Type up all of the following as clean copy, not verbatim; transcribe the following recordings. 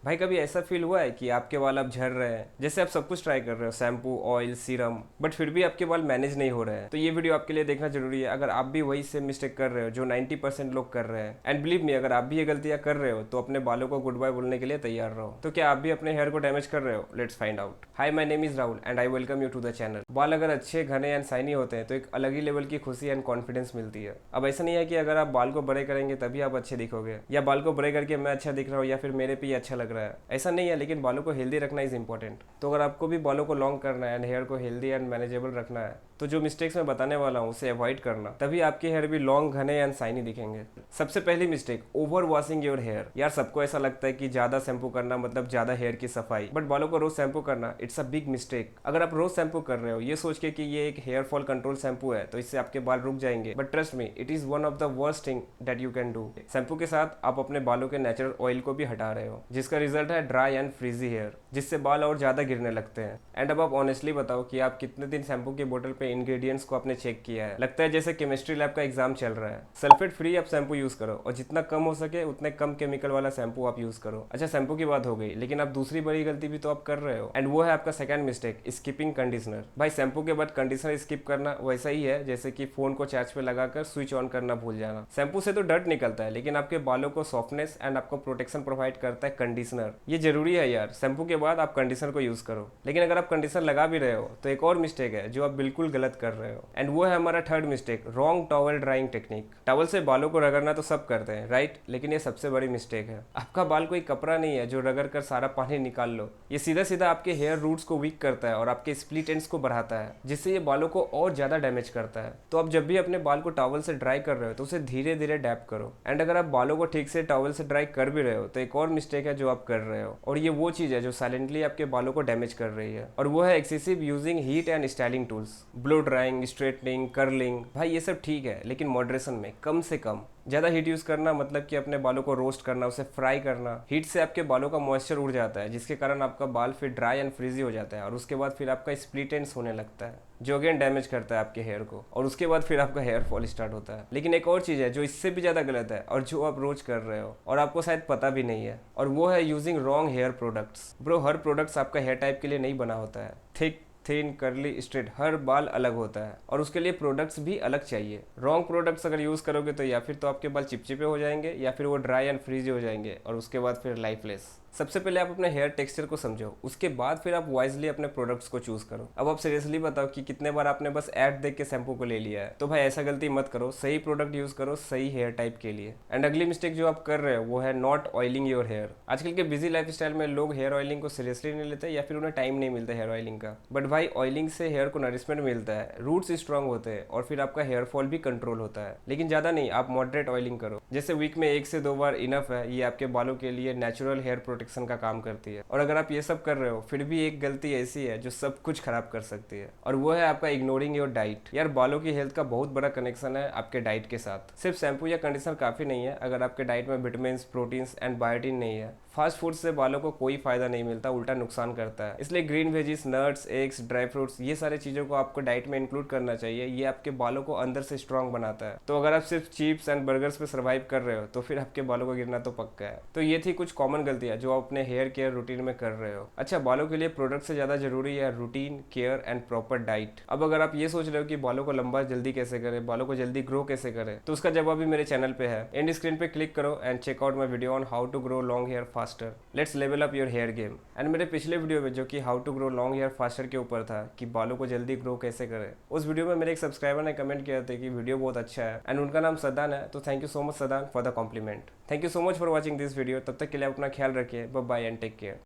भाई कभी ऐसा फील हुआ है कि आपके बाल अब झड़ रहे हैं, जैसे आप सब कुछ ट्राई कर रहे हो, शैम्पू, ऑयल, सीरम, बट फिर भी आपके बाल मैनेज नहीं हो रहे हैं? तो ये वीडियो आपके लिए देखना जरूरी है अगर आप भी वही सेम मिस्टेक कर रहे हो जो 90% लोग कर रहे हैं। एंड बिलीव मी, अगर आप भी ये गलतियां कर रहे हो तो अपने बालों को गुड बाय बोलने के लिए तैयार रहो। तो क्या आप भी अपने हेयर को डैमेज कर रहे हो? Let's find out. Hi, my name is Rahul and I welcome you to the channel. बाल अगर अच्छे, घने एंड शाइनी होते हैं तो एक अलग ही लेवल की खुशी एंड कॉन्फिडेंस मिलती है। अब ऐसा नहीं है कि अगर आप बाल को बड़े करेंगे तभी आप अच्छे दिखोगे, या बाल को बड़े करके मैं अच्छा दिख रहा हूँ, या फिर मेरे पे ही अच्छा लग रहा है, ऐसा नहीं है। लेकिन बालों को हेल्दी रखना इज इंपॉर्टेंट। तो अगर आपको भी बालों को लॉन्ग करना है एंड हेयर को हेल्दी एंड मैनेजेबल रखना है तो जो मिस्टेक्स मैं बताने वाला हूँ उसे अवॉइड करना, तभी आपके हेयर भी लॉन्ग, घने एंड शाइनी दिखेंगे। सबसे पहली mistake, over washing your hair. यार सबको ऐसा लगता है कि ज्यादा शैम्पू करना मतलब ज्यादा हेयर की सफाई, बट बालों को रोज शैम्पू करना इट्स अ बिग मिस्टेक। अगर आप रोज शैम्पू कर रहे हो ये सोच के कि ये एक हेयर फॉल कंट्रोल शैम्पू है तो इससे आपके बाल रुक जाएंगे, but trust me, it is one of the worst thing that you can do. Shampoo के साथ आप अपने बालों के नेचुरल ऑयल को भी हटा रहे हो, जिसका रिजल्ट है ड्राई एंड फ्रीजी हेयर, जिससे बाल और ज्यादा गिरने लगते हैं। एंड अब आप ऑनेस्टली बताओ कि आप कितने दिन शैम्पू की बोतल पे इंग्रेडिएंट्स को आपने चेक किया है? लगता है जैसे केमिस्ट्री लैब का एग्जाम चल रहा है। सल्फेट फ्री आप शैम्पू यूज करो और जितना कम हो सके उतने कम केमिकल वाला शैम्पू आप यूज करो। अच्छा, शैम्पू की बात हो गई, लेकिन आप दूसरी बड़ी गलती भी तो आप कर रहे हो, एंड वो है आपका सेकंड मिस्टेक, स्किपिंग कंडीशनर। भाई शैम्पू के बाद कंडीशनर स्किप करना वैसा ही है जैसे कि फोन को चार्ज पे लगाकर स्विच ऑन करना भूल जाना। शैम्पू से तो डर्ट निकलता है, लेकिन आपके बालों को सॉफ्टनेस एंड आपको प्रोटेक्शन प्रोवाइड करता है कंडीशनर। ये जरूरी है यार, शैम्पू के बाद आप कंडीशनर को यूज करो। लेकिन अगर आप कंडीशनर लगा भी रहे हो तो एक और मिस्टेक है जो आप बिल्कुल गलत कर रहे हो, एंड वो है हमारा third mistake, wrong towel drawing technique. Towel से बालों को रगड़ना तो सब करते हैं, राइट? लेकिन ये सबसे बड़ी मिस्टेक है। आपका बाल कोई कपड़ा नहीं है जो रगड़ कर सारा पानी निकाल लो। ये सीधा सीधा आपके हेयर रूट्स को वीक करता है और आपके स्प्लिट एंड्स को बढ़ाता है, जिससे ये बालों को और ज्यादा डैमेज करता है। तो आप जब भी अपने बाल को टॉवल से ड्राई कर रहे हो तो उसे धीरे धीरे डैप करो। एंड अगर आप बालों को ठीक से टॉवल से ड्राई कर भी रहे हो तो एक और मिस्टेक है जो आप कर रहे हो, और ये वो चीज है जो साइलेंटली आपके बालों को डैमेज कर रही है, और वो है excessive using heat and styling tools. Blow drawing, straightening, curling, भाई ये सब ठीक है, लेकिन मॉडरेशन में, कम से कम। ज़्यादा हीट यूज़ करना मतलब कि अपने बालों को रोस्ट करना, उसे फ्राई करना। हीट से आपके बालों का मॉइस्चर उड़ जाता है, जिसके कारण आपका बाल फिर ड्राई एंड फ्रीजी हो जाता है, और उसके बाद फिर आपका स्प्लिट एंड्स होने लगता है, जो अगेन डैमेज करता है आपके हेयर को, और उसके बाद फिर आपका हेयर फॉल स्टार्ट होता है। लेकिन एक और चीज़ है जो इससे भी ज़्यादा गलत है और जो आप रोज कर रहे हो और आपको शायद पता भी नहीं है, और वो है using wrong hair products. Bro, हर प्रोडक्ट्स आपका हेयर टाइप के लिए नहीं बना होता है। थिक, थिन, कर्ली, स्ट्रेट, हर बाल अलग होता है और उसके लिए प्रोडक्ट्स भी अलग चाहिए। रॉन्ग प्रोडक्ट्स अगर यूज़ करोगे तो या फिर तो आपके बाल चिपचिपे हो जाएंगे, या फिर वो ड्राई एंड फ्रीजी हो जाएंगे, और उसके बाद फिर लाइफलेस। सबसे पहले आप अपने हेयर टेक्सचर को समझो, उसके बाद फिर आप वाइजली अपने प्रोडक्ट्स को चूज करो। अब आप सीरियसली बताओ कि कितने बार आपने बस ऐड देख के शैम्पू को ले लिया है? तो भाई ऐसा गलती मत करो, सही प्रोडक्ट यूज करो सही हेयर टाइप के लिए। एंड अगली मिस्टेक जो आप कर रहे हो वो है नॉट ऑयलिंग योर हेयर। आजकल के बिजी लाइफस्टाइल में लोग हेयर ऑयलिंग को सीरियसली नहीं लेते, या फिर उन्हें टाइम नहीं मिलता हेयर ऑयलिंग का। बट भाई ऑयलिंग से हेयर को नरिशमेंट मिलता है, रूट्स स्ट्रांग होते हैं, और फिर आपका हेयर फॉल भी कंट्रोल होता है। लेकिन ज्यादा नहीं, आप मॉडरेट ऑयलिंग करो, जैसे वीक में 1 से 2 बार इनफ है। ये आपके बालों के लिए नेचुरल हेयर प्रोटेक्शन का काम करती है। और अगर आप ये सब कर रहे हो फिर भी एक गलती ऐसी है जो सब कुछ खराब कर सकती है, और वो है आपका इग्नोरिंग योर डाइट। यार बालों की हेल्थ का बहुत बड़ा कनेक्शन है आपके डाइट के साथ। सिर्फ शैम्पू या कंडीशनर काफी नहीं है अगर आपके डाइट में विटामिन, प्रोटीन्स एंड बायोटिन नहीं है। फास्ट फूड से बालों को कोई फायदा नहीं मिलता, उल्टा नुकसान करता है। इसलिए green veggies, nuts, eggs, dry fruits, ये सारे चीजों को आपको डाइट में इंक्लूड करना चाहिए। ये आपके बालों को अंदर से स्ट्रांग बनाता है। तो अगर आप सिर्फ चिप्स एंड बर्गर्स पे सर्वाइव कर रहे हो तो फिर आपके बालों को गिरना तो पक्का है। तो ये थी कुछ कॉमन गलतियां जो आप अपने हेयर केयर रूटीन में कर रहे हो। अच्छा, बालों के लिए प्रोडक्ट से ज्यादा जरूरी है routine, care and proper diet. अब अगर आप ये सोच रहे हो कि बालों को लंबा जल्दी कैसे करें, बालों को जल्दी ग्रो कैसे करें, तो उसका जवाब भी मेरे चैनल पे है। एंड स्क्रीन पे क्लिक करो and check out my video on how to grow long hair faster. Let's level up your hair game. And मेरे पिछले वीडियो में जो कि how to grow long hair faster के ऊपर था कि बालों को जल्दी ग्रो कैसे करें, उस वीडियो में मेरे एक सब्सक्राइबर ने कमेंट किया था कि वीडियो बहुत अच्छा है, एंड उनका नाम सदान है। तो thank you so much Sadan for the compliment. Thank you so much for watching this video. तब तक के लिए अपना ख्याल रखिए, bye bye and take care.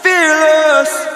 Fearless.